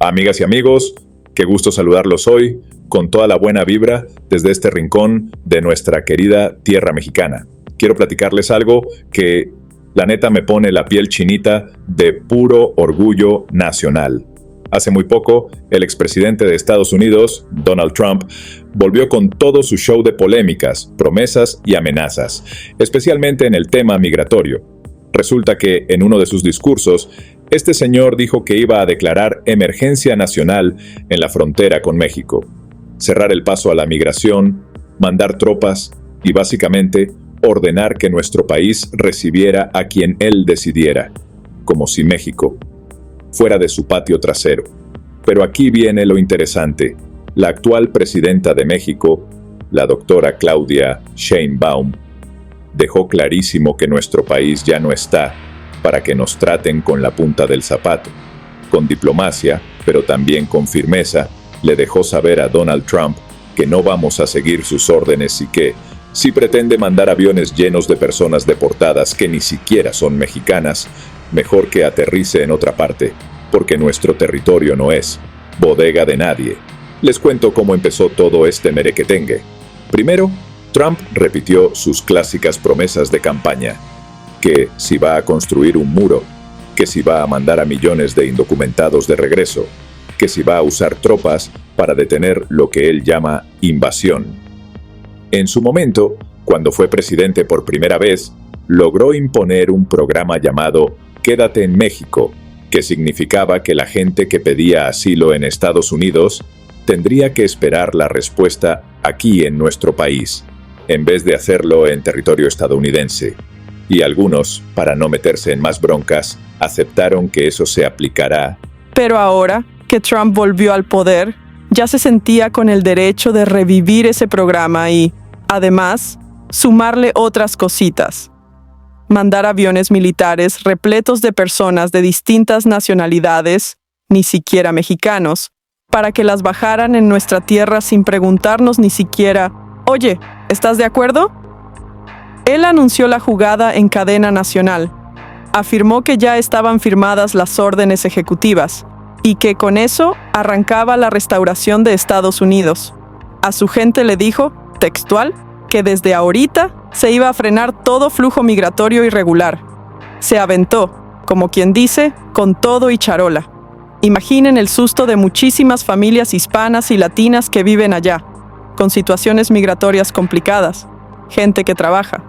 Amigas y amigos, qué gusto saludarlos hoy con toda la buena vibra desde este rincón de nuestra querida tierra mexicana. Quiero platicarles algo que la neta me pone la piel chinita de puro orgullo nacional. Hace muy poco, el expresidente de Estados Unidos, Donald Trump, volvió con todo su show de polémicas, promesas y amenazas, especialmente en el tema migratorio. Resulta que, en uno de sus discursos, este señor dijo que iba a declarar emergencia nacional en la frontera con México, cerrar el paso a la migración, mandar tropas y, básicamente, ordenar que nuestro país recibiera a quien él decidiera, como si México fuera de su patio trasero. Pero aquí viene lo interesante. La actual presidenta de México, la doctora Claudia Sheinbaum, dejó clarísimo que nuestro país ya no está para que nos traten con la punta del zapato. Con diplomacia, pero también con firmeza, le dejó saber a Donald Trump que no vamos a seguir sus órdenes y que, si pretende mandar aviones llenos de personas deportadas que ni siquiera son mexicanas, mejor que aterrice en otra parte, porque nuestro territorio no es bodega de nadie. Les cuento cómo empezó todo este merequetengue. Primero, Trump repitió sus clásicas promesas de campaña, que si va a construir un muro, que si va a mandar a millones de indocumentados de regreso, que si va a usar tropas para detener lo que él llama invasión. En su momento, cuando fue presidente por primera vez, logró imponer un programa llamado Quédate en México, que significaba que la gente que pedía asilo en Estados Unidos tendría que esperar la respuesta aquí en nuestro país, en vez de hacerlo en territorio estadounidense. Y algunos, para no meterse en más broncas, aceptaron que eso se aplicará. Pero ahora que Trump volvió al poder, ya se sentía con el derecho de revivir ese programa y, además, sumarle otras cositas. Mandar aviones militares repletos de personas de distintas nacionalidades, ni siquiera mexicanos, para que las bajaran en nuestra tierra sin preguntarnos ni siquiera, «Oye, ¿estás de acuerdo?». Él anunció la jugada en cadena nacional. Afirmó que ya estaban firmadas las órdenes ejecutivas y que con eso arrancaba la restauración de Estados Unidos. A su gente le dijo, textual, que desde ahorita se iba a frenar todo flujo migratorio irregular. Se aventó, como quien dice, con todo y charola. Imaginen el susto de muchísimas familias hispanas y latinas que viven allá, con situaciones migratorias complicadas, gente que trabaja,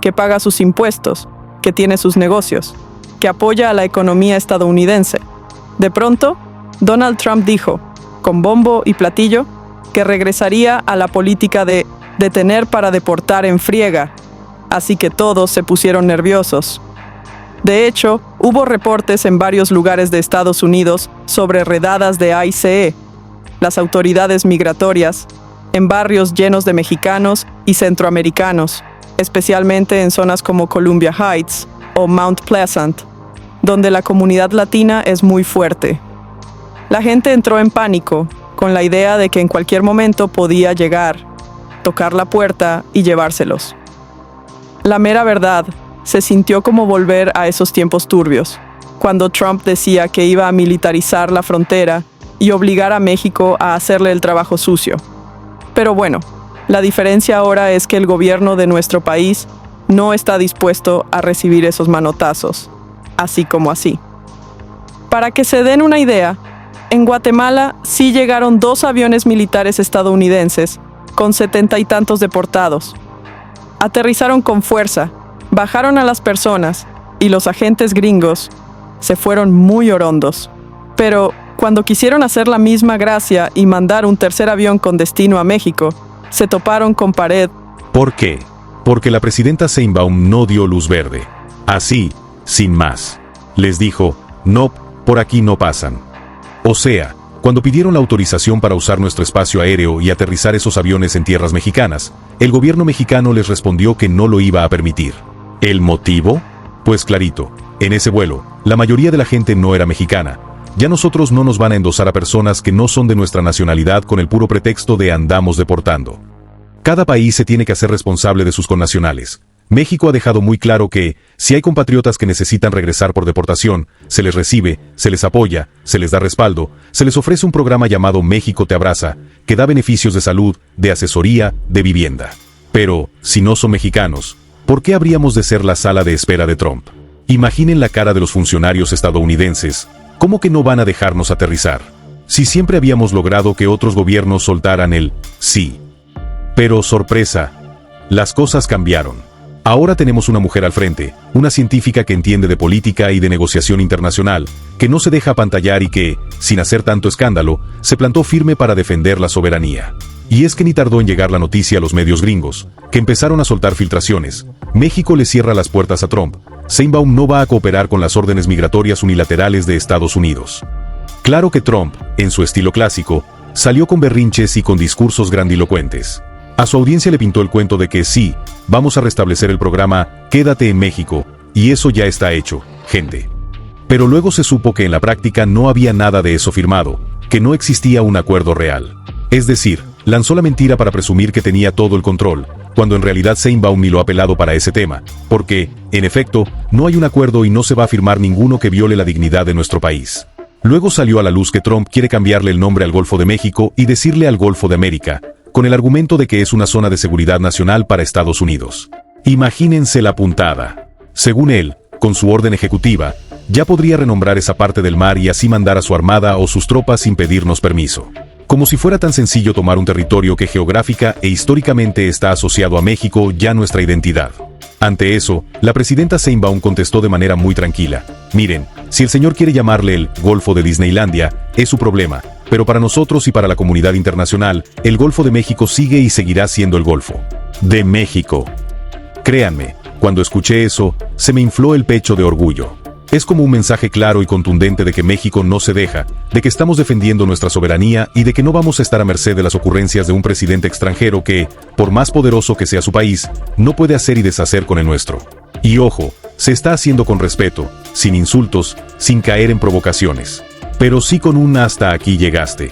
que paga sus impuestos, que tiene sus negocios, que apoya a la economía estadounidense. De pronto, Donald Trump dijo, con bombo y platillo, que regresaría a la política de detener para deportar en friega, así que todos se pusieron nerviosos. De hecho, hubo reportes en varios lugares de Estados Unidos sobre redadas de ICE, las autoridades migratorias, en barrios llenos de mexicanos y centroamericanos, especialmente en zonas como Columbia Heights o Mount Pleasant, donde la comunidad latina es muy fuerte. La gente entró en pánico, con la idea de que en cualquier momento podía llegar, tocar la puerta y llevárselos. La mera verdad, se sintió como volver a esos tiempos turbios, cuando Trump decía que iba a militarizar la frontera y obligar a México a hacerle el trabajo sucio. Pero bueno, la diferencia ahora es que el gobierno de nuestro país no está dispuesto a recibir esos manotazos, así como así. Para que se den una idea, en Guatemala sí llegaron 2 aviones militares estadounidenses con 70 y tantos deportados. Aterrizaron con fuerza, bajaron a las personas y los agentes gringos se fueron muy orondos. Pero cuando quisieron hacer la misma gracia y mandar un tercer avión con destino a México, se toparon con pared. ¿Por qué? Porque la presidenta Sheinbaum no dio luz verde. Así, sin más. Les dijo, no, por aquí no pasan. O sea, cuando pidieron la autorización para usar nuestro espacio aéreo y aterrizar esos aviones en tierras mexicanas, el gobierno mexicano les respondió que no lo iba a permitir. ¿El motivo? Pues clarito, en ese vuelo, la mayoría de la gente no era mexicana. Ya nosotros no nos van a endosar a personas que no son de nuestra nacionalidad con el puro pretexto de andamos deportando. Cada país se tiene que hacer responsable de sus connacionales. México ha dejado muy claro que, si hay compatriotas que necesitan regresar por deportación, se les recibe, se les apoya, se les da respaldo, se les ofrece un programa llamado México Te Abraza, que da beneficios de salud, de asesoría, de vivienda. Pero, si no son mexicanos, ¿por qué habríamos de ser la sala de espera de Trump? Imaginen la cara de los funcionarios estadounidenses. ¿Cómo que no van a dejarnos aterrizar? Si siempre habíamos logrado que otros gobiernos soltaran el sí. Pero, sorpresa, las cosas cambiaron. Ahora tenemos una mujer al frente, una científica que entiende de política y de negociación internacional, que no se deja apantallar y que, sin hacer tanto escándalo, se plantó firme para defender la soberanía. Y es que ni tardó en llegar la noticia a los medios gringos, que empezaron a soltar filtraciones. México le cierra las puertas a Trump. Sheinbaum no va a cooperar con las órdenes migratorias unilaterales de Estados Unidos. Claro que Trump, en su estilo clásico, salió con berrinches y con discursos grandilocuentes. A su audiencia le pintó el cuento de que sí, vamos a restablecer el programa Quédate en México, y eso ya está hecho, gente. Pero luego se supo que en la práctica no había nada de eso firmado, que no existía un acuerdo real. Es decir, lanzó la mentira para presumir que tenía todo el control, cuando en realidad Sheinbaum ni lo ha pelado para ese tema, porque, en efecto, no hay un acuerdo y no se va a firmar ninguno que viole la dignidad de nuestro país. Luego salió a la luz que Trump quiere cambiarle el nombre al Golfo de México y decirle al Golfo de América, con el argumento de que es una zona de seguridad nacional para Estados Unidos. Imagínense la puntada. Según él, con su orden ejecutiva, ya podría renombrar esa parte del mar y así mandar a su armada o sus tropas sin pedirnos permiso. Como si fuera tan sencillo tomar un territorio que geográfica e históricamente está asociado a México, ya nuestra identidad. Ante eso, la presidenta Sheinbaum contestó de manera muy tranquila. Miren, si el señor quiere llamarle el Golfo de Disneylandia, es su problema, pero para nosotros y para la comunidad internacional, el Golfo de México sigue y seguirá siendo el Golfo de México. Créanme, cuando escuché eso, se me infló el pecho de orgullo. Es como un mensaje claro y contundente de que México no se deja, de que estamos defendiendo nuestra soberanía y de que no vamos a estar a merced de las ocurrencias de un presidente extranjero que, por más poderoso que sea su país, no puede hacer y deshacer con el nuestro. Y ojo, se está haciendo con respeto, sin insultos, sin caer en provocaciones. Pero sí con un hasta aquí llegaste.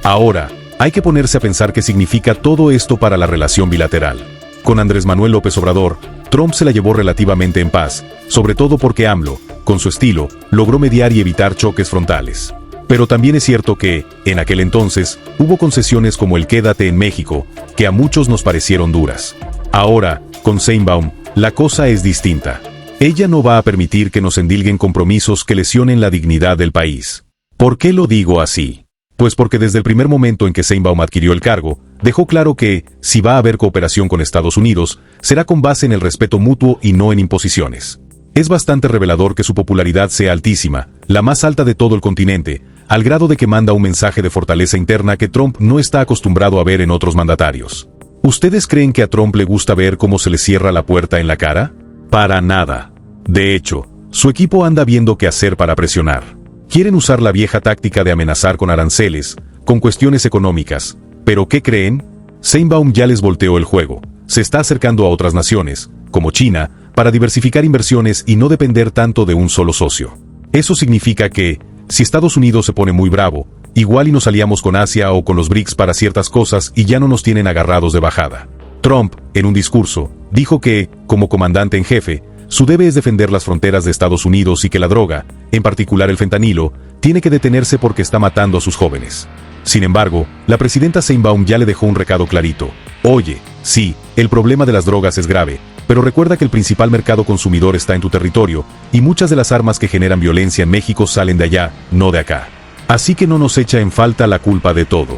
Ahora, hay que ponerse a pensar qué significa todo esto para la relación bilateral. Con Andrés Manuel López Obrador, Trump se la llevó relativamente en paz, sobre todo porque AMLO, con su estilo, logró mediar y evitar choques frontales. Pero también es cierto que, en aquel entonces, hubo concesiones como el Quédate en México, que a muchos nos parecieron duras. Ahora, con Sheinbaum, la cosa es distinta. Ella no va a permitir que nos endilguen compromisos que lesionen la dignidad del país. ¿Por qué lo digo así? Pues porque desde el primer momento en que Sheinbaum adquirió el cargo, dejó claro que, si va a haber cooperación con Estados Unidos, será con base en el respeto mutuo y no en imposiciones. Es bastante revelador que su popularidad sea altísima, la más alta de todo el continente, al grado de que manda un mensaje de fortaleza interna que Trump no está acostumbrado a ver en otros mandatarios. ¿Ustedes creen que a Trump le gusta ver cómo se le cierra la puerta en la cara? Para nada. De hecho, su equipo anda viendo qué hacer para presionar. Quieren usar la vieja táctica de amenazar con aranceles, con cuestiones económicas. ¿Pero qué creen? Sheinbaum ya les volteó el juego. Se está acercando a otras naciones, como China, para diversificar inversiones y no depender tanto de un solo socio. Eso significa que, si Estados Unidos se pone muy bravo, igual y nos aliamos con Asia o con los BRICS para ciertas cosas y ya no nos tienen agarrados de bajada. Trump, en un discurso, dijo que, como comandante en jefe, su debe es defender las fronteras de Estados Unidos y que la droga, en particular el fentanilo, tiene que detenerse porque está matando a sus jóvenes. Sin embargo, la presidenta Sheinbaum ya le dejó un recado clarito. Oye, sí, el problema de las drogas es grave, pero recuerda que el principal mercado consumidor está en tu territorio, y muchas de las armas que generan violencia en México salen de allá, no de acá. Así que no nos echa en falta la culpa de todo.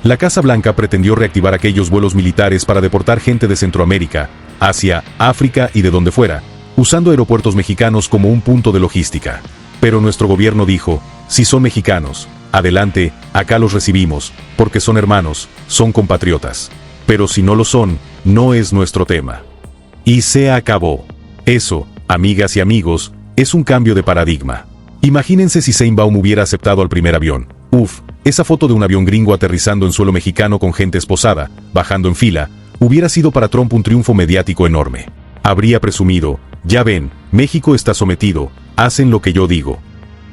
La Casa Blanca pretendió reactivar aquellos vuelos militares para deportar gente de Centroamérica, Asia, África y de donde fuera, usando aeropuertos mexicanos como un punto de logística. Pero nuestro gobierno dijo, si son mexicanos, adelante, acá los recibimos, porque son hermanos, son compatriotas. Pero si no lo son, no es nuestro tema. Y se acabó. Eso, amigas y amigos, es un cambio de paradigma. Imagínense si Sheinbaum hubiera aceptado al primer avión. Esa foto de un avión gringo aterrizando en suelo mexicano con gente esposada, bajando en fila, hubiera sido para Trump un triunfo mediático enorme. Habría presumido, ya ven, México está sometido, hacen lo que yo digo.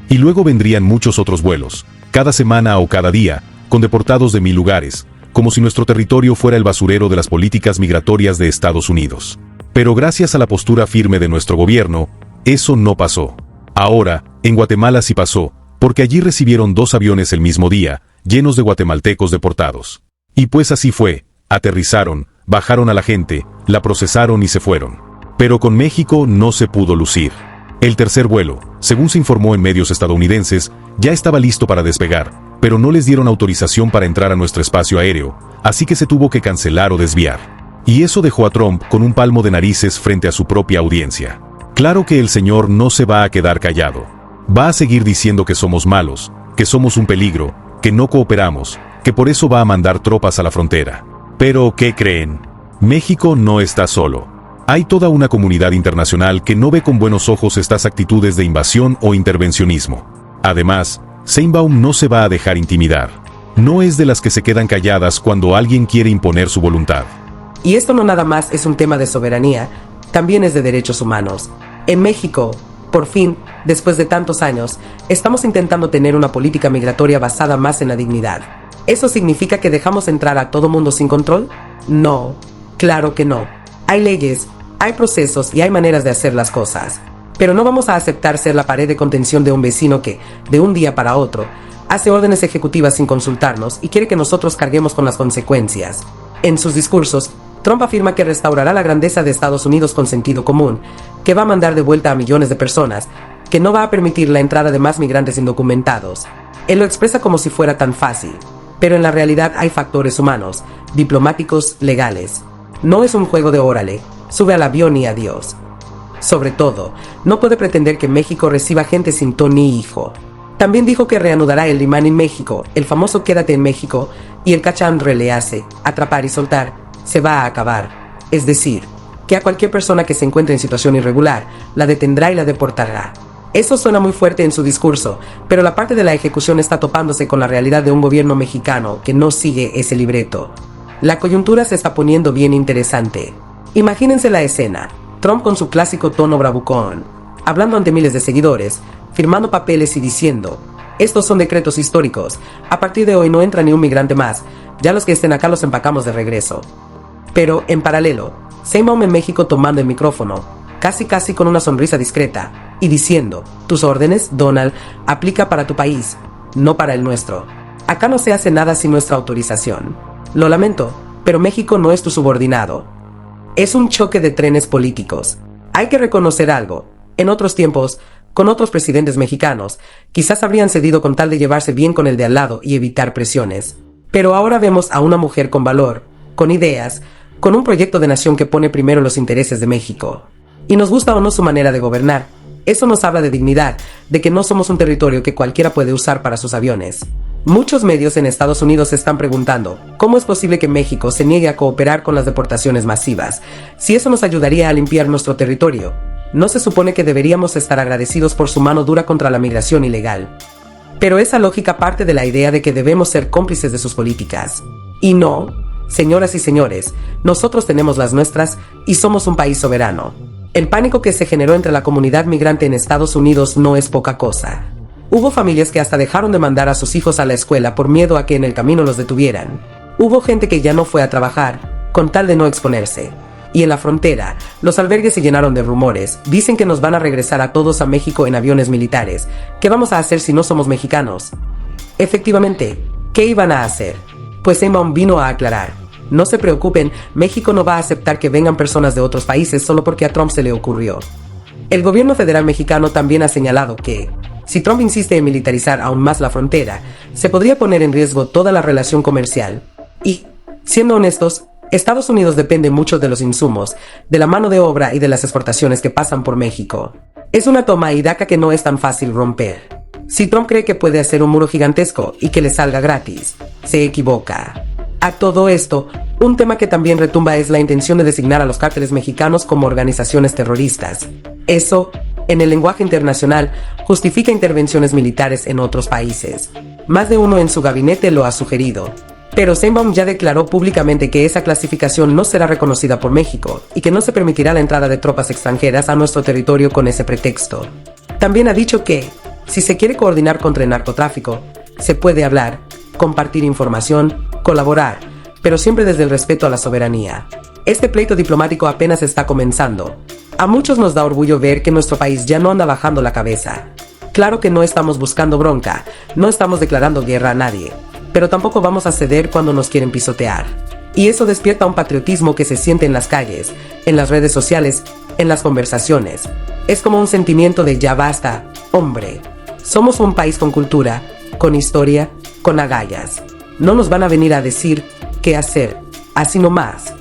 Y luego vendrían muchos otros vuelos, cada semana o cada día, con deportados de 1000 lugares, como si nuestro territorio fuera el basurero de las políticas migratorias de Estados Unidos. Pero gracias a la postura firme de nuestro gobierno, eso no pasó. Ahora, en Guatemala sí pasó, porque allí recibieron 2 aviones el mismo día, llenos de guatemaltecos deportados. Y pues así fue, aterrizaron, bajaron a la gente, la procesaron y se fueron. Pero con México no se pudo lucir. El tercer vuelo, según se informó en medios estadounidenses, ya estaba listo para despegar, pero no les dieron autorización para entrar a nuestro espacio aéreo, así que se tuvo que cancelar o desviar. Y eso dejó a Trump con un palmo de narices frente a su propia audiencia. Claro que el señor no se va a quedar callado. Va a seguir diciendo que somos malos, que somos un peligro, que no cooperamos, que por eso va a mandar tropas a la frontera. Pero, ¿qué creen? México no está solo. Hay toda una comunidad internacional que no ve con buenos ojos estas actitudes de invasión o intervencionismo. Además, Sheinbaum no se va a dejar intimidar. No es de las que se quedan calladas cuando alguien quiere imponer su voluntad. Y esto no nada más es un tema de soberanía, también es de derechos humanos. En México, por fin, después de tantos años, estamos intentando tener una política migratoria basada más en la dignidad. ¿Eso significa que dejamos entrar a todo mundo sin control? No, claro que no. Hay leyes, hay procesos y hay maneras de hacer las cosas. Pero no vamos a aceptar ser la pared de contención de un vecino que, de un día para otro, hace órdenes ejecutivas sin consultarnos y quiere que nosotros carguemos con las consecuencias. En sus discursos, Trump afirma que restaurará la grandeza de Estados Unidos con sentido común, que va a mandar de vuelta a millones de personas, que no va a permitir la entrada de más migrantes indocumentados. Él lo expresa como si fuera tan fácil, pero en la realidad hay factores humanos, diplomáticos, legales. No es un juego de órale, sube al avión y adiós. Sobre todo, no puede pretender que México reciba gente sin ton ni hijo. También dijo que reanudará el imán en México, el famoso quédate en México, y el catch and release, atrapar y soltar, se va a acabar. Es decir, que a cualquier persona que se encuentre en situación irregular, la detendrá y la deportará. Eso suena muy fuerte en su discurso, pero la parte de la ejecución está topándose con la realidad de un gobierno mexicano que no sigue ese libreto. La coyuntura se está poniendo bien interesante. Imagínense la escena, Trump con su clásico tono bravucón, hablando ante miles de seguidores, firmando papeles y diciendo, estos son decretos históricos, a partir de hoy no entra ni un migrante más, ya los que estén acá los empacamos de regreso. Pero, en paralelo, Sheinbaum en México tomando el micrófono, casi con una sonrisa discreta, y diciendo, tus órdenes, Donald, aplica para tu país, no para el nuestro. Acá no se hace nada sin nuestra autorización. Lo lamento, pero México no es tu subordinado. Es un choque de trenes políticos. Hay que reconocer algo. En otros tiempos, con otros presidentes mexicanos, quizás habrían cedido con tal de llevarse bien con el de al lado y evitar presiones. Pero ahora vemos a una mujer con valor, con ideas, con un proyecto de nación que pone primero los intereses de México. Y nos gusta o no su manera de gobernar, eso nos habla de dignidad, de que no somos un territorio que cualquiera puede usar para sus aviones. Muchos medios en Estados Unidos se están preguntando, ¿cómo es posible que México se niegue a cooperar con las deportaciones masivas? Si eso nos ayudaría a limpiar nuestro territorio, ¿no se supone que deberíamos estar agradecidos por su mano dura contra la migración ilegal? Pero esa lógica parte de la idea de que debemos ser cómplices de sus políticas. Y no, señoras y señores, nosotros tenemos las nuestras y somos un país soberano. El pánico que se generó entre la comunidad migrante en Estados Unidos no es poca cosa. Hubo familias que hasta dejaron de mandar a sus hijos a la escuela por miedo a que en el camino los detuvieran. Hubo gente que ya no fue a trabajar, con tal de no exponerse. Y en la frontera, los albergues se llenaron de rumores. Dicen que nos van a regresar a todos a México en aviones militares. ¿Qué vamos a hacer si no somos mexicanos? Efectivamente, ¿qué iban a hacer? Pues Sheinbaum vino a aclarar. No se preocupen, México no va a aceptar que vengan personas de otros países solo porque a Trump se le ocurrió. El gobierno federal mexicano también ha señalado que, si Trump insiste en militarizar aún más la frontera, se podría poner en riesgo toda la relación comercial. Y, siendo honestos, Estados Unidos depende mucho de los insumos, de la mano de obra y de las exportaciones que pasan por México. Es una toma y daca que no es tan fácil romper. Si Trump cree que puede hacer un muro gigantesco y que le salga gratis, se equivoca. A todo esto, un tema que también retumba es la intención de designar a los cárteles mexicanos como organizaciones terroristas. Eso, en el lenguaje internacional, justifica intervenciones militares en otros países. Más de uno en su gabinete lo ha sugerido. Pero Sheinbaum ya declaró públicamente que esa clasificación no será reconocida por México y que no se permitirá la entrada de tropas extranjeras a nuestro territorio con ese pretexto. También ha dicho que, si se quiere coordinar contra el narcotráfico, se puede hablar, compartir información, colaborar, pero siempre desde el respeto a la soberanía. Este pleito diplomático apenas está comenzando. A muchos nos da orgullo ver que nuestro país ya no anda bajando la cabeza. Claro que no estamos buscando bronca, no estamos declarando guerra a nadie, pero tampoco vamos a ceder cuando nos quieren pisotear. Y eso despierta un patriotismo que se siente en las calles, en las redes sociales, en las conversaciones. Es como un sentimiento de ya basta, hombre. Somos un país con cultura, con historia, con agallas. No nos van a venir a decir qué hacer, así nomás.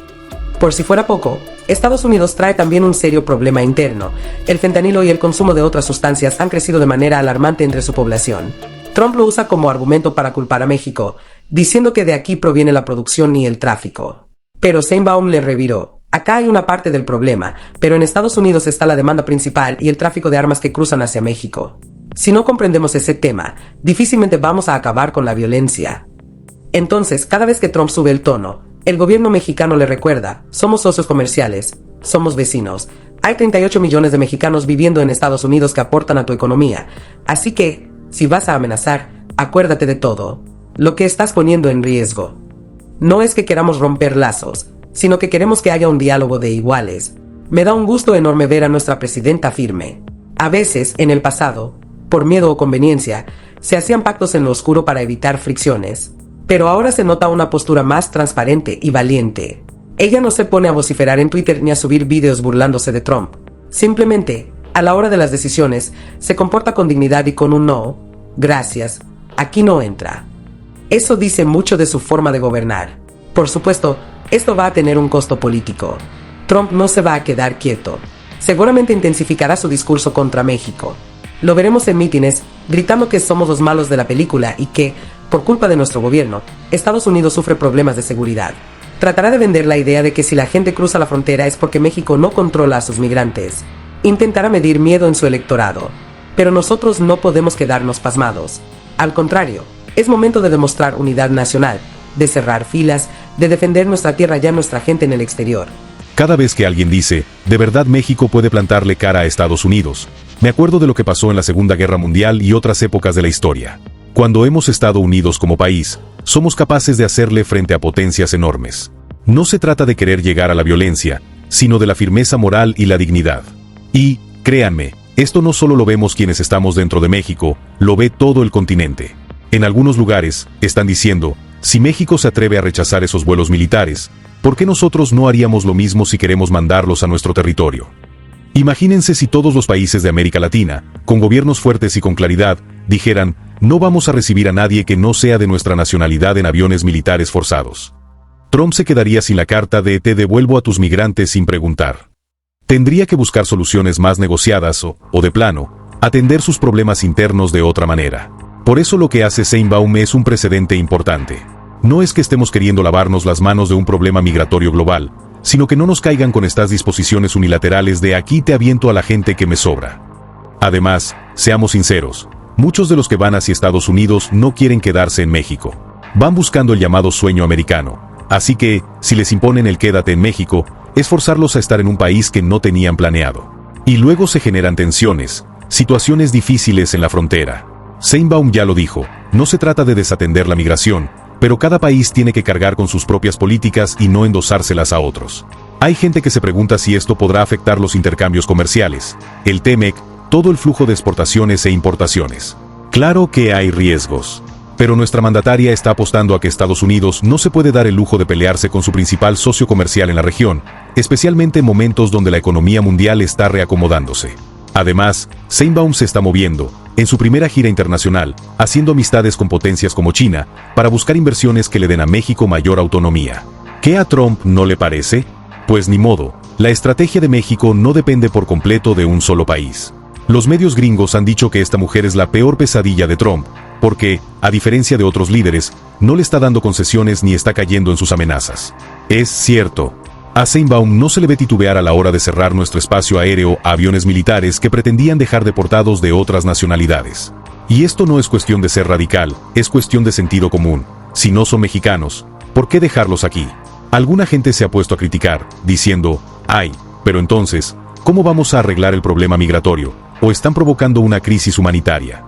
Por si fuera poco, Estados Unidos trae también un serio problema interno. El fentanilo y el consumo de otras sustancias han crecido de manera alarmante entre su población. Trump lo usa como argumento para culpar a México, diciendo que de aquí proviene la producción y el tráfico. Pero Sheinbaum le reviró. Acá hay una parte del problema, pero en Estados Unidos está la demanda principal y el tráfico de armas que cruzan hacia México. Si no comprendemos ese tema, difícilmente vamos a acabar con la violencia. Entonces, cada vez que Trump sube el tono, el gobierno mexicano le recuerda, somos socios comerciales, somos vecinos. Hay 38 millones de mexicanos viviendo en Estados Unidos que aportan a tu economía. Así que, si vas a amenazar, acuérdate de todo. Lo que estás poniendo en riesgo. No es que queramos romper lazos, sino que queremos que haya un diálogo de iguales. Me da un gusto enorme ver a nuestra presidenta firme. A veces, en el pasado, por miedo o conveniencia, se hacían pactos en lo oscuro para evitar fricciones. Pero ahora se nota una postura más transparente y valiente. Ella no se pone a vociferar en Twitter ni a subir vídeos burlándose de Trump. Simplemente, a la hora de las decisiones, se comporta con dignidad y con un no, gracias, aquí no entra. Eso dice mucho de su forma de gobernar. Por supuesto, esto va a tener un costo político. Trump no se va a quedar quieto. Seguramente intensificará su discurso contra México. Lo veremos en mítines, gritando que somos los malos de la película y que, por culpa de nuestro gobierno, Estados Unidos sufre problemas de seguridad. Tratará de vender la idea de que si la gente cruza la frontera es porque México no controla a sus migrantes. Intentará medir miedo en su electorado. Pero nosotros no podemos quedarnos pasmados. Al contrario, es momento de demostrar unidad nacional, de cerrar filas, de defender nuestra tierra y a nuestra gente en el exterior. Cada vez que alguien dice, de verdad México puede plantarle cara a Estados Unidos, me acuerdo de lo que pasó en la Segunda Guerra Mundial y otras épocas de la historia. Cuando hemos estado unidos como país, somos capaces de hacerle frente a potencias enormes. No se trata de querer llegar a la violencia, sino de la firmeza moral y la dignidad. Y, créanme, esto no solo lo vemos quienes estamos dentro de México, lo ve todo el continente. En algunos lugares, están diciendo, si México se atreve a rechazar esos vuelos militares, ¿por qué nosotros no haríamos lo mismo si queremos mandarlos a nuestro territorio? Imagínense si todos los países de América Latina, con gobiernos fuertes y con claridad, dijeran, no vamos a recibir a nadie que no sea de nuestra nacionalidad en aviones militares forzados. Trump se quedaría sin la carta de te devuelvo a tus migrantes sin preguntar. Tendría que buscar soluciones más negociadas o de plano, atender sus problemas internos de otra manera. Por eso lo que hace Sheinbaum es un precedente importante. No es que estemos queriendo lavarnos las manos de un problema migratorio global, sino que no nos caigan con estas disposiciones unilaterales de aquí te aviento a la gente que me sobra. Además, seamos sinceros, muchos de los que van hacia Estados Unidos no quieren quedarse en México. Van buscando el llamado sueño americano. Así que, si les imponen el quédate en México, es forzarlos a estar en un país que no tenían planeado. Y luego se generan tensiones, situaciones difíciles en la frontera. Sheinbaum ya lo dijo, no se trata de desatender la migración, pero cada país tiene que cargar con sus propias políticas y no endosárselas a otros. Hay gente que se pregunta si esto podrá afectar los intercambios comerciales, el TEMEC, todo el flujo de exportaciones e importaciones. Claro que hay riesgos. Pero nuestra mandataria está apostando a que Estados Unidos no se puede dar el lujo de pelearse con su principal socio comercial en la región, especialmente en momentos donde la economía mundial está reacomodándose. Además, Sheinbaum se está moviendo, en su primera gira internacional, haciendo amistades con potencias como China, para buscar inversiones que le den a México mayor autonomía. ¿Qué a Trump no le parece? Pues ni modo, la estrategia de México no depende por completo de un solo país. Los medios gringos han dicho que esta mujer es la peor pesadilla de Trump, porque, a diferencia de otros líderes, no le está dando concesiones ni está cayendo en sus amenazas. Es cierto. A Sheinbaum no se le ve titubear a la hora de cerrar nuestro espacio aéreo a aviones militares que pretendían dejar deportados de otras nacionalidades. Y esto no es cuestión de ser radical, es cuestión de sentido común. Si no son mexicanos, ¿por qué dejarlos aquí? Alguna gente se ha puesto a criticar, diciendo, ay, pero entonces, ¿cómo vamos a arreglar el problema migratorio? ¿O están provocando una crisis humanitaria?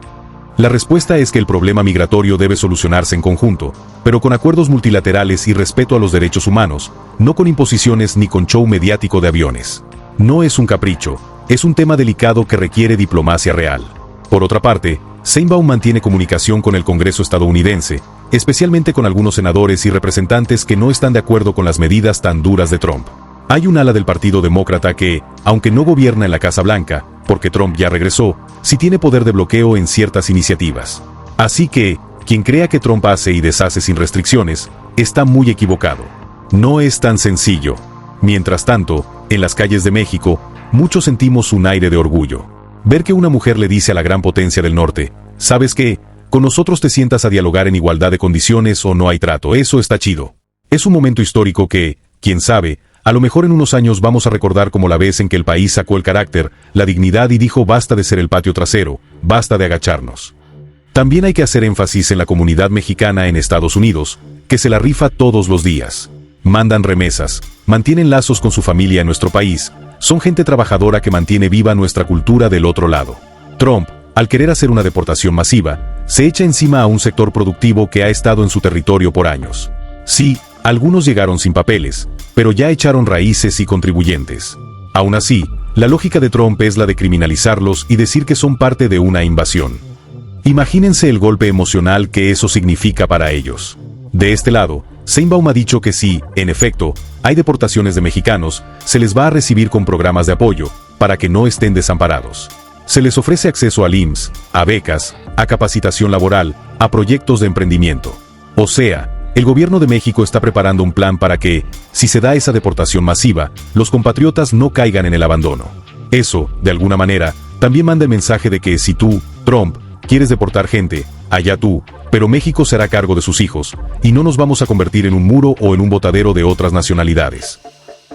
La respuesta es que el problema migratorio debe solucionarse en conjunto, pero con acuerdos multilaterales y respeto a los derechos humanos, no con imposiciones ni con show mediático de aviones. No es un capricho, es un tema delicado que requiere diplomacia real. Por otra parte, Sheinbaum mantiene comunicación con el Congreso estadounidense, especialmente con algunos senadores y representantes que no están de acuerdo con las medidas tan duras de Trump. Hay un ala del Partido Demócrata que, aunque no gobierna en la Casa Blanca, porque Trump ya regresó, sí tiene poder de bloqueo en ciertas iniciativas. Así que, quien crea que Trump hace y deshace sin restricciones, está muy equivocado. No es tan sencillo. Mientras tanto, en las calles de México, muchos sentimos un aire de orgullo. Ver que una mujer le dice a la gran potencia del norte, ¿sabes qué? Con nosotros te sientas a dialogar en igualdad de condiciones o no hay trato, eso está chido. Es un momento histórico que, quién sabe, a lo mejor en unos años vamos a recordar como la vez en que el país sacó el carácter, la dignidad y dijo basta de ser el patio trasero, basta de agacharnos. También hay que hacer énfasis en la comunidad mexicana en Estados Unidos, que se la rifa todos los días. Mandan remesas, mantienen lazos con su familia en nuestro país, son gente trabajadora que mantiene viva nuestra cultura del otro lado. Trump, al querer hacer una deportación masiva, se echa encima a un sector productivo que ha estado en su territorio por años. Sí, algunos llegaron sin papeles, pero ya echaron raíces y contribuyentes. Aún así, la lógica de Trump es la de criminalizarlos y decir que son parte de una invasión. Imagínense el golpe emocional que eso significa para ellos. De este lado, Sheinbaum ha dicho que si, en efecto, hay deportaciones de mexicanos, se les va a recibir con programas de apoyo, para que no estén desamparados. Se les ofrece acceso al IMSS, a becas, a capacitación laboral, a proyectos de emprendimiento. O sea, el gobierno de México está preparando un plan para que, si se da esa deportación masiva, los compatriotas no caigan en el abandono. Eso, de alguna manera, también manda el mensaje de que si tú, Trump, quieres deportar gente, allá tú, pero México se hará cargo de sus hijos, y no nos vamos a convertir en un muro o en un botadero de otras nacionalidades.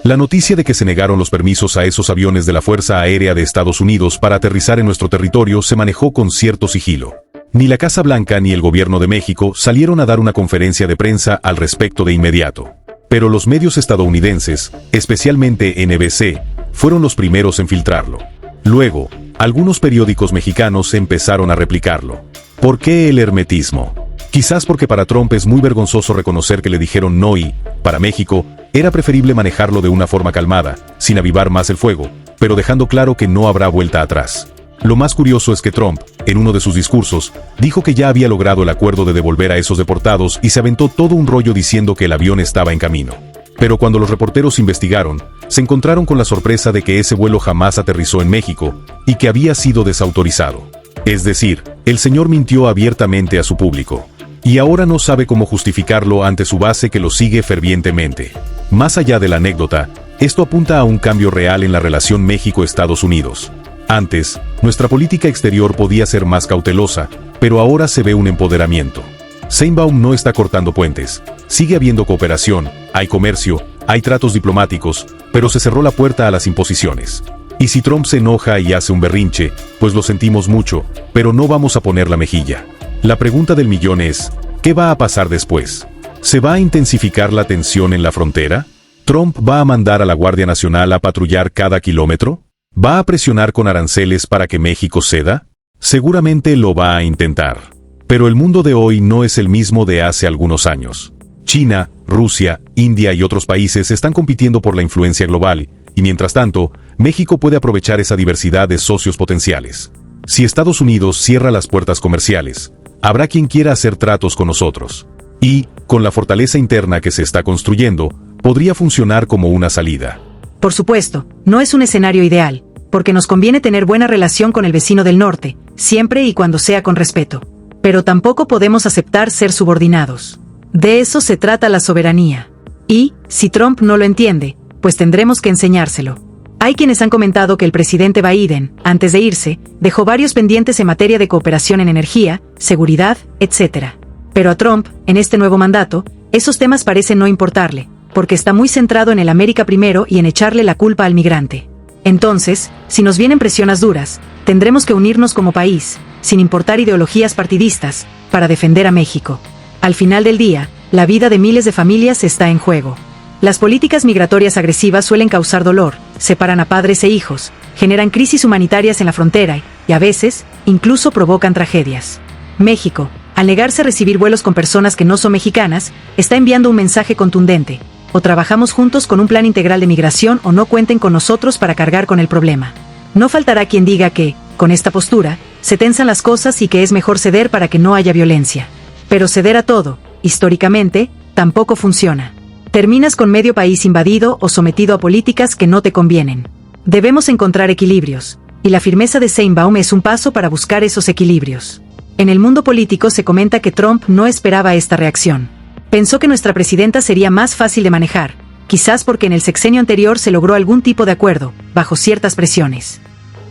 La noticia de que se negaron los permisos a esos aviones de la Fuerza Aérea de Estados Unidos para aterrizar en nuestro territorio se manejó con cierto sigilo. Ni la Casa Blanca ni el gobierno de México salieron a dar una conferencia de prensa al respecto de inmediato. Pero los medios estadounidenses, especialmente NBC, fueron los primeros en filtrarlo. Luego, algunos periódicos mexicanos empezaron a replicarlo. ¿Por qué el hermetismo? Quizás porque para Trump es muy vergonzoso reconocer que le dijeron no y, para México, era preferible manejarlo de una forma calmada, sin avivar más el fuego, pero dejando claro que no habrá vuelta atrás. Lo más curioso es que Trump, en uno de sus discursos, dijo que ya había logrado el acuerdo de devolver a esos deportados y se aventó todo un rollo diciendo que el avión estaba en camino. Pero cuando los reporteros investigaron, se encontraron con la sorpresa de que ese vuelo jamás aterrizó en México y que había sido desautorizado. Es decir, el señor mintió abiertamente a su público. Y ahora no sabe cómo justificarlo ante su base que lo sigue fervientemente. Más allá de la anécdota, esto apunta a un cambio real en la relación México-Estados Unidos. Antes, nuestra política exterior podía ser más cautelosa, pero ahora se ve un empoderamiento. Sheinbaum no está cortando puentes. Sigue habiendo cooperación, hay comercio, hay tratos diplomáticos, pero se cerró la puerta a las imposiciones. Y si Trump se enoja y hace un berrinche, pues lo sentimos mucho, pero no vamos a poner la mejilla. La pregunta del millón es, ¿qué va a pasar después? ¿Se va a intensificar la tensión en la frontera? ¿Trump va a mandar a la Guardia Nacional a patrullar cada kilómetro? ¿Va a presionar con aranceles para que México ceda? Seguramente lo va a intentar. Pero el mundo de hoy no es el mismo de hace algunos años. China, Rusia, India y otros países están compitiendo por la influencia global, y mientras tanto, México puede aprovechar esa diversidad de socios potenciales. Si Estados Unidos cierra las puertas comerciales, habrá quien quiera hacer tratos con nosotros. Y, con la fortaleza interna que se está construyendo, podría funcionar como una salida. Por supuesto, no es un escenario ideal, porque nos conviene tener buena relación con el vecino del norte, siempre y cuando sea con respeto. Pero tampoco podemos aceptar ser subordinados. De eso se trata la soberanía. Y, si Trump no lo entiende, pues tendremos que enseñárselo. Hay quienes han comentado que el presidente Biden, antes de irse, dejó varios pendientes en materia de cooperación en energía, seguridad, etc. Pero a Trump, en este nuevo mandato, esos temas parecen no importarle, porque está muy centrado en el América primero y en echarle la culpa al migrante. Entonces, si nos vienen presiones duras, tendremos que unirnos como país, sin importar ideologías partidistas, para defender a México. Al final del día, la vida de miles de familias está en juego. Las políticas migratorias agresivas suelen causar dolor, separan a padres e hijos, generan crisis humanitarias en la frontera y, a veces, incluso provocan tragedias. México, al negarse a recibir vuelos con personas que no son mexicanas, está enviando un mensaje contundente: o trabajamos juntos con un plan integral de migración o no cuenten con nosotros para cargar con el problema. No faltará quien diga que, con esta postura, se tensan las cosas y que es mejor ceder para que no haya violencia. Pero ceder a todo, históricamente, tampoco funciona. Terminas con medio país invadido o sometido a políticas que no te convienen. Debemos encontrar equilibrios, y la firmeza de Sheinbaum es un paso para buscar esos equilibrios. En el mundo político se comenta que Trump no esperaba esta reacción. Pensó que nuestra presidenta sería más fácil de manejar, quizás porque en el sexenio anterior se logró algún tipo de acuerdo, bajo ciertas presiones.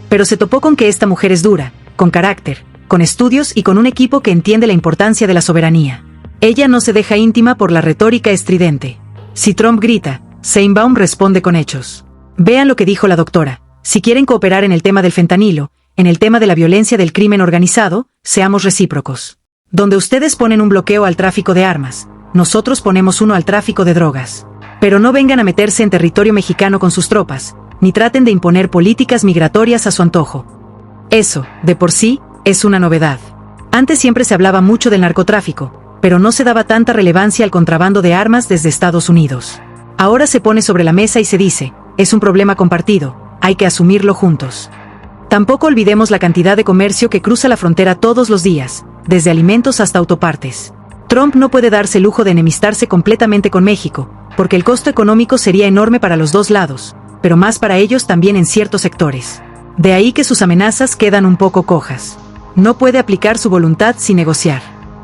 Pero se topó con que esta mujer es dura, con carácter, con estudios y con un equipo que entiende la importancia de la soberanía. Ella no se deja íntima por la retórica estridente. Si Trump grita, Sheinbaum responde con hechos. Vean lo que dijo la doctora: si quieren cooperar en el tema del fentanilo, en el tema de la violencia del crimen organizado, seamos recíprocos. Donde ustedes ponen un bloqueo al tráfico de armas, nosotros ponemos uno al tráfico de drogas. Pero no vengan a meterse en territorio mexicano con sus tropas, ni traten de imponer políticas migratorias a su antojo. Eso, de por sí, es una novedad. Antes siempre se hablaba mucho del narcotráfico, pero no se daba tanta relevancia al contrabando de armas desde Estados Unidos. Ahora se pone sobre la mesa y se dice: es un problema compartido, hay que asumirlo juntos. Tampoco olvidemos la cantidad de comercio que cruza la frontera todos los días, desde alimentos hasta autopartes. Trump no puede darse el lujo de enemistarse completamente con México, porque el costo económico sería enorme para los dos lados, pero más para ellos también en ciertos sectores. De ahí que sus amenazas quedan un poco cojas. No puede aplicar su voluntad sin negociar.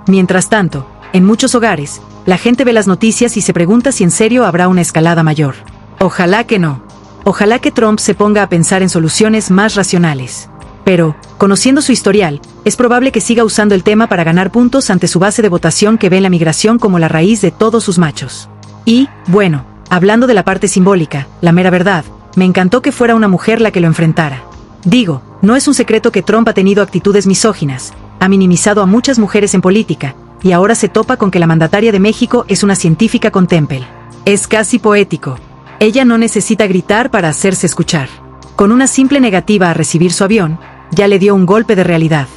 Mientras tanto, en muchos hogares, la gente ve las noticias y se pregunta si en serio habrá una escalada mayor. Ojalá que no. Ojalá que Trump se ponga a pensar en soluciones más racionales. Pero, conociendo su historial, es probable que siga usando el tema para ganar puntos ante su base de votación que ve en la migración como la raíz de todos sus machos. Y, bueno, hablando de la parte simbólica, la mera verdad, me encantó que fuera una mujer la que lo enfrentara. Digo, no es un secreto que Trump ha tenido actitudes misóginas, ha minimizado a muchas mujeres en política, y ahora se topa con que la mandataria de México es una científica con Temple. Es casi poético. Ella no necesita gritar para hacerse escuchar. Con una simple negativa a recibir su avión, ya le dio un golpe de realidad.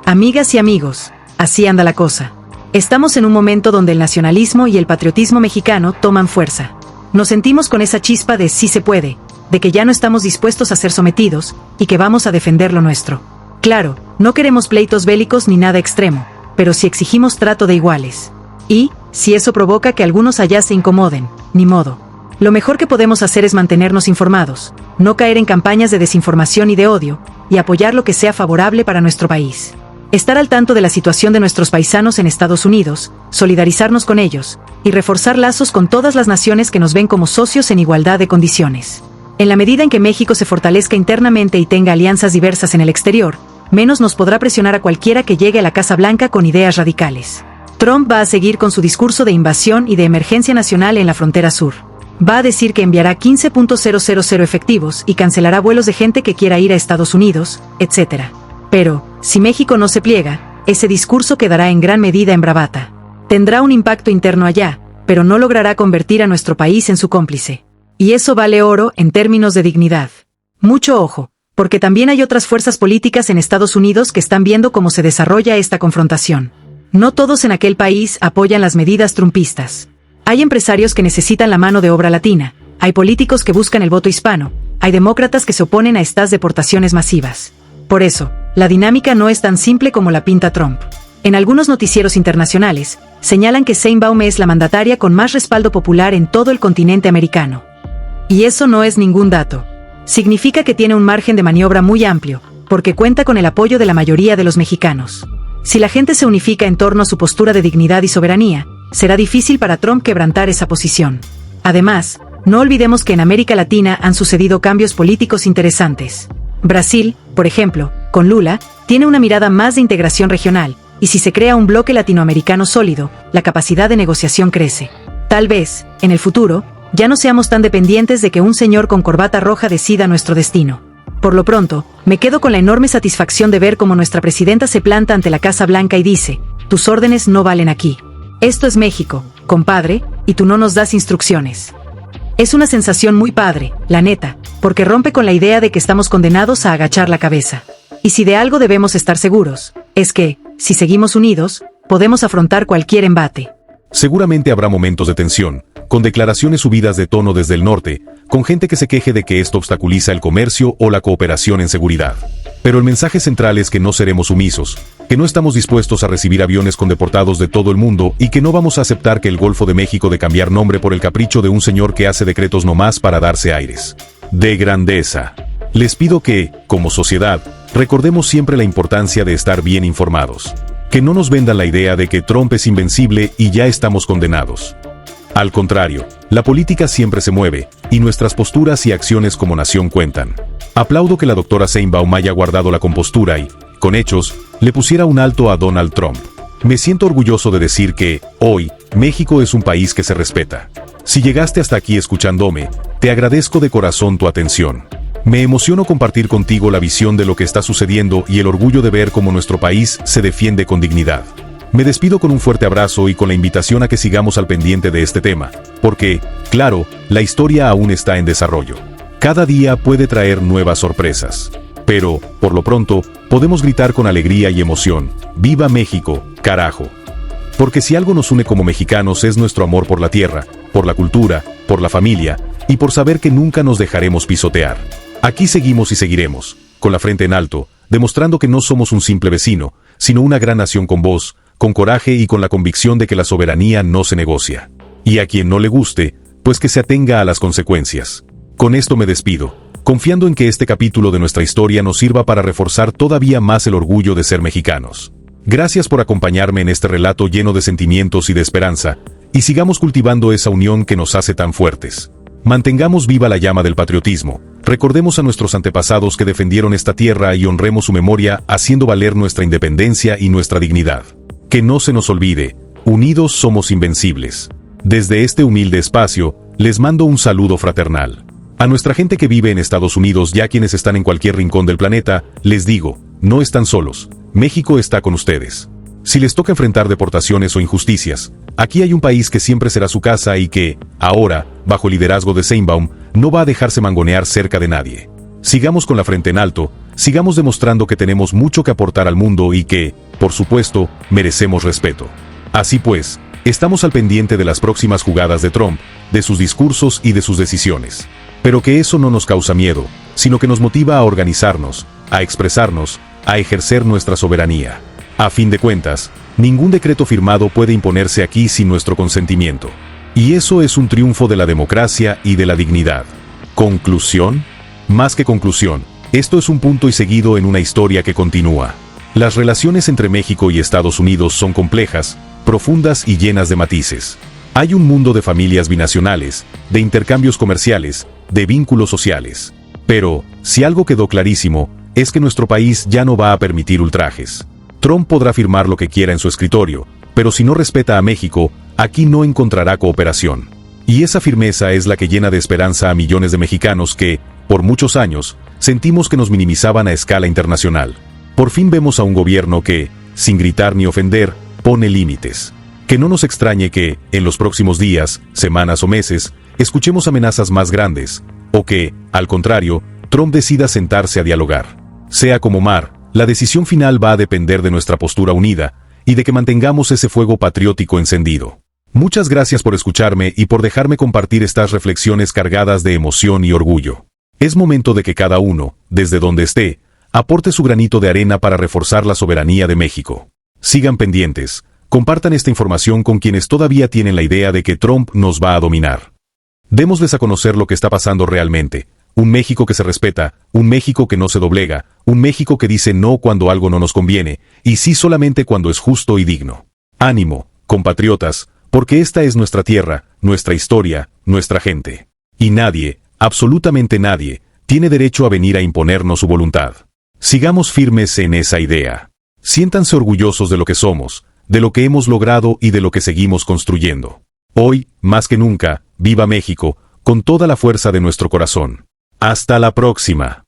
Amigas y amigos, así anda la cosa. Estamos en un momento donde el nacionalismo y el patriotismo mexicano toman fuerza. Nos sentimos con esa chispa de sí se puede, de que ya no estamos dispuestos a ser sometidos, y que vamos a defender lo nuestro. Claro, no queremos pleitos bélicos ni nada extremo, pero sí exigimos trato de iguales. Y, si eso provoca que algunos allá se incomoden, ni modo. Lo mejor que podemos hacer es mantenernos informados, no caer en campañas de desinformación y de odio, y apoyar lo que sea favorable para nuestro país. Estar al tanto de la situación de nuestros paisanos en Estados Unidos, solidarizarnos con ellos, y reforzar lazos con todas las naciones que nos ven como socios en igualdad de condiciones. En la medida en que México se fortalezca internamente y tenga alianzas diversas en el exterior, menos nos podrá presionar a cualquiera que llegue a la Casa Blanca con ideas radicales. Trump va a seguir con su discurso de invasión y de emergencia nacional en la frontera sur. Va a decir que enviará 15.000 efectivos y cancelará vuelos de gente que quiera ir a Estados Unidos, etc. Pero, si México no se pliega, ese discurso quedará en gran medida en bravata. Tendrá un impacto interno allá, pero no logrará convertir a nuestro país en su cómplice. Y eso vale oro en términos de dignidad. Mucho ojo, porque también hay otras fuerzas políticas en Estados Unidos que están viendo cómo se desarrolla esta confrontación. No todos en aquel país apoyan las medidas trumpistas. Hay empresarios que necesitan la mano de obra latina, hay políticos que buscan el voto hispano, hay demócratas que se oponen a estas deportaciones masivas. Por eso, la dinámica no es tan simple como la pinta Trump. En algunos noticieros internacionales, señalan que Sheinbaum es la mandataria con más respaldo popular en todo el continente americano. Y eso no es ningún dato. Significa que tiene un margen de maniobra muy amplio, porque cuenta con el apoyo de la mayoría de los mexicanos. Si la gente se unifica en torno a su postura de dignidad y soberanía, será difícil para Trump quebrantar esa posición. Además, no olvidemos que en América Latina han sucedido cambios políticos interesantes. Brasil, por ejemplo, con Lula, tiene una mirada más de integración regional, y si se crea un bloque latinoamericano sólido, la capacidad de negociación crece. Tal vez, en el futuro, ya no seamos tan dependientes de que un señor con corbata roja decida nuestro destino. Por lo pronto, me quedo con la enorme satisfacción de ver cómo nuestra presidenta se planta ante la Casa Blanca y dice: tus órdenes no valen aquí. Esto es México, compadre, y tú no nos das instrucciones. Es una sensación muy padre, la neta, porque rompe con la idea de que estamos condenados a agachar la cabeza. Y si de algo debemos estar seguros, es que, si seguimos unidos, podemos afrontar cualquier embate. Seguramente habrá momentos de tensión, con declaraciones subidas de tono desde el norte, con gente que se queje de que esto obstaculiza el comercio o la cooperación en seguridad. Pero el mensaje central es que no seremos sumisos, que no estamos dispuestos a recibir aviones con deportados de todo el mundo y que no vamos a aceptar que el Golfo de México de cambiar nombre por el capricho de un señor que hace decretos nomás para darse aires de grandeza. Les pido que, como sociedad, recordemos siempre la importancia de estar bien informados. Que no nos vendan la idea de que Trump es invencible y ya estamos condenados. Al contrario, la política siempre se mueve, y nuestras posturas y acciones como nación cuentan. Aplaudo que la doctora Sheinbaum haya guardado la compostura y, con hechos, le pusiera un alto a Donald Trump. Me siento orgulloso de decir que, hoy, México es un país que se respeta. Si llegaste hasta aquí escuchándome, te agradezco de corazón tu atención. Me emociono compartir contigo la visión de lo que está sucediendo y el orgullo de ver cómo nuestro país se defiende con dignidad. Me despido con un fuerte abrazo y con la invitación a que sigamos al pendiente de este tema, porque, claro, la historia aún está en desarrollo. Cada día puede traer nuevas sorpresas. Pero, por lo pronto, podemos gritar con alegría y emoción: ¡Viva México, carajo! Porque si algo nos une como mexicanos es nuestro amor por la tierra, por la cultura, por la familia, y por saber que nunca nos dejaremos pisotear. Aquí seguimos y seguiremos, con la frente en alto, demostrando que no somos un simple vecino, sino una gran nación con voz, con coraje y con la convicción de que la soberanía no se negocia. Y a quien no le guste, pues que se atenga a las consecuencias. Con esto me despido, confiando en que este capítulo de nuestra historia nos sirva para reforzar todavía más el orgullo de ser mexicanos. Gracias por acompañarme en este relato lleno de sentimientos y de esperanza, y sigamos cultivando esa unión que nos hace tan fuertes. Mantengamos viva la llama del patriotismo, recordemos a nuestros antepasados que defendieron esta tierra y honremos su memoria haciendo valer nuestra independencia y nuestra dignidad. Que no se nos olvide, unidos somos invencibles. Desde este humilde espacio, les mando un saludo fraternal. A nuestra gente que vive en Estados Unidos y a quienes están en cualquier rincón del planeta, les digo, no están solos, México está con ustedes. Si les toca enfrentar deportaciones o injusticias, aquí hay un país que siempre será su casa y que, ahora, bajo el liderazgo de Sheinbaum, no va a dejarse mangonear cerca de nadie. Sigamos con la frente en alto, sigamos demostrando que tenemos mucho que aportar al mundo y que, por supuesto, merecemos respeto. Así pues, estamos al pendiente de las próximas jugadas de Trump, de sus discursos y de sus decisiones. Pero que eso no nos causa miedo, sino que nos motiva a organizarnos, a expresarnos, a ejercer nuestra soberanía. A fin de cuentas, ningún decreto firmado puede imponerse aquí sin nuestro consentimiento. Y eso es un triunfo de la democracia y de la dignidad. ¿Conclusión? Más que conclusión, esto es un punto y seguido en una historia que continúa. Las relaciones entre México y Estados Unidos son complejas, profundas y llenas de matices. Hay un mundo de familias binacionales, de intercambios comerciales, de vínculos sociales. Pero, si algo quedó clarísimo, es que nuestro país ya no va a permitir ultrajes. Trump podrá firmar lo que quiera en su escritorio, pero si no respeta a México, aquí no encontrará cooperación. Y esa firmeza es la que llena de esperanza a millones de mexicanos que, por muchos años, sentimos que nos minimizaban a escala internacional. Por fin vemos a un gobierno que, sin gritar ni ofender, pone límites. Que no nos extrañe que, en los próximos días, semanas o meses, escuchemos amenazas más grandes, o que, al contrario, Trump decida sentarse a dialogar. Sea como mar, la decisión final va a depender de nuestra postura unida, y de que mantengamos ese fuego patriótico encendido. Muchas gracias por escucharme y por dejarme compartir estas reflexiones cargadas de emoción y orgullo. Es momento de que cada uno, desde donde esté, aporte su granito de arena para reforzar la soberanía de México. Sigan pendientes, compartan esta información con quienes todavía tienen la idea de que Trump nos va a dominar. Démosles a conocer lo que está pasando realmente. Un México que se respeta, un México que no se doblega, un México que dice no cuando algo no nos conviene, y sí solamente cuando es justo y digno. Ánimo, compatriotas, porque esta es nuestra tierra, nuestra historia, nuestra gente. Y nadie, absolutamente nadie, tiene derecho a venir a imponernos su voluntad. Sigamos firmes en esa idea. Siéntanse orgullosos de lo que somos, de lo que hemos logrado y de lo que seguimos construyendo. Hoy, más que nunca, viva México, con toda la fuerza de nuestro corazón. Hasta la próxima.